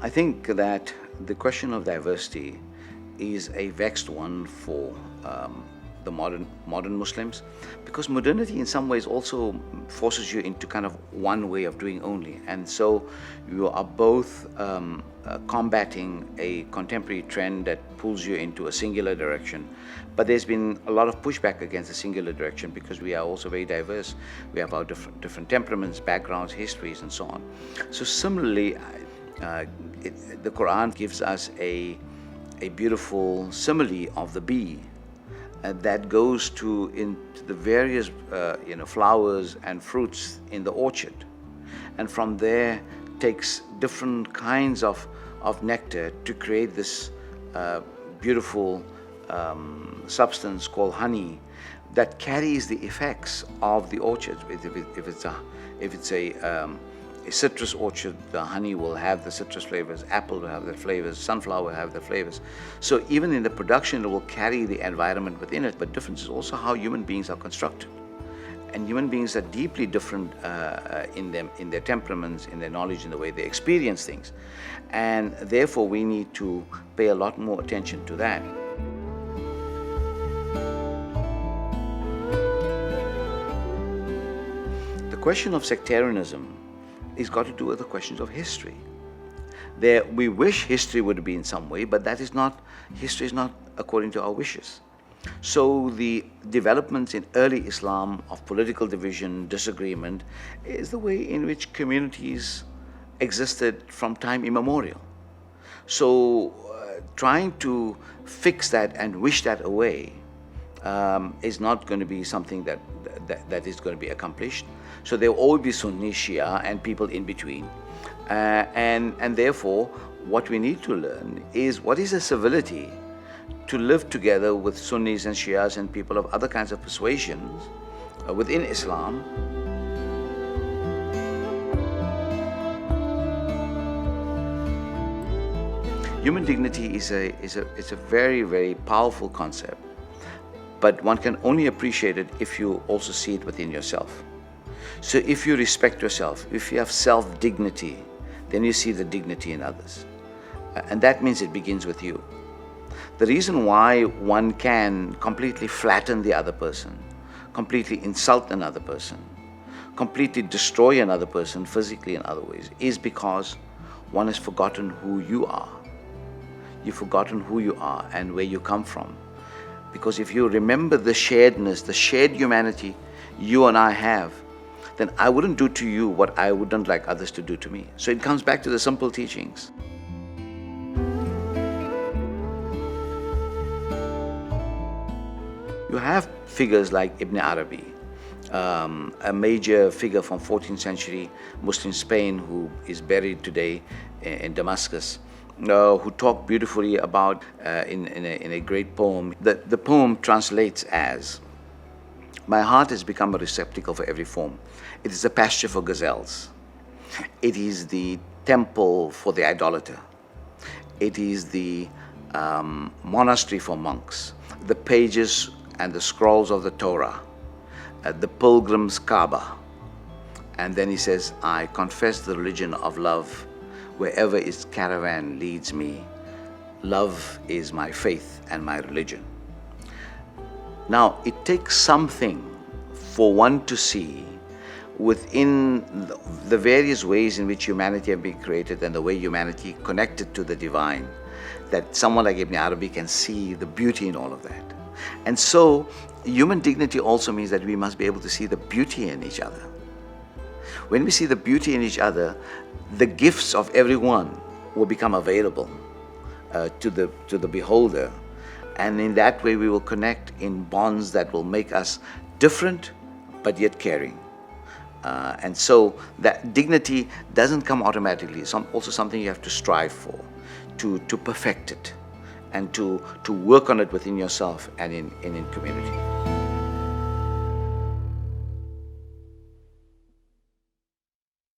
I think that the question of diversity is a vexed one for the modern Muslims, because modernity in some ways also forces you into kind of one way of doing only, and so you are both combating a contemporary trend that pulls you into a singular direction, but there's been a lot of pushback against the singular direction because we are also very diverse. We have our different temperaments, backgrounds, histories, and so on. So similarly, the Quran gives us a beautiful simile of the bee that goes into the various flowers and fruits in the orchard, and from there takes different kinds of nectar to create this beautiful substance called honey that carries the effects of the orchard. If it's a citrus orchard, the honey will have the citrus flavors, apple will have the flavors, sunflower will have the flavors. So even in the production, it will carry the environment within it. But difference is also how human beings are constructed. And human beings are deeply different in their temperaments, in their knowledge, in the way they experience things. And therefore, we need to pay a lot more attention to that. The question of sectarianism is got to do with the questions of history. We wish history would be in some way, but history is not according to our wishes. So the developments in early Islam of political division, disagreement, is the way in which communities existed from time immemorial. So trying to fix that and wish that away is not going to be something that is going to be accomplished. So there will always be Sunni, Shia, and people in between. And therefore, what we need to learn is what is the civility to live together with Sunnis and Shias and people of other kinds of persuasions within Islam. Human dignity is a very, very powerful concept, but one can only appreciate it if you also see it within yourself. So if you respect yourself, if you have self-dignity, then you see the dignity in others. And that means it begins with you. The reason why one can completely flatten the other person, completely insult another person, completely destroy another person physically in other ways, is because one has forgotten who you are. You've forgotten who you are and where you come from. Because if you remember the sharedness, the shared humanity you and I have, then I wouldn't do to you what I wouldn't like others to do to me. So it comes back to the simple teachings. You have figures like Ibn Arabi, a major figure from 14th century Muslim Spain who is buried today in Damascus, who talked beautifully about, in a great poem. The poem translates as, "My heart has become a receptacle for every form. It is a pasture for gazelles. It is the temple for the idolater. It is the monastery for monks, the pages and the scrolls of the Torah, the pilgrim's Kaaba." And then he says, "I confess the religion of love. Wherever its caravan leads me, love is my faith and my religion." Now, it takes something for one to see within the various ways in which humanity have been created and the way humanity connected to the divine, that someone like Ibn Arabi can see the beauty in all of that. And so, human dignity also means that we must be able to see the beauty in each other. When we see the beauty in each other, the gifts of everyone will become available to the beholder. And in that way, we will connect in bonds that will make us different, but yet caring. And so that dignity doesn't come automatically. It's also something you have to strive for, to perfect it, and to work on it within yourself and in community.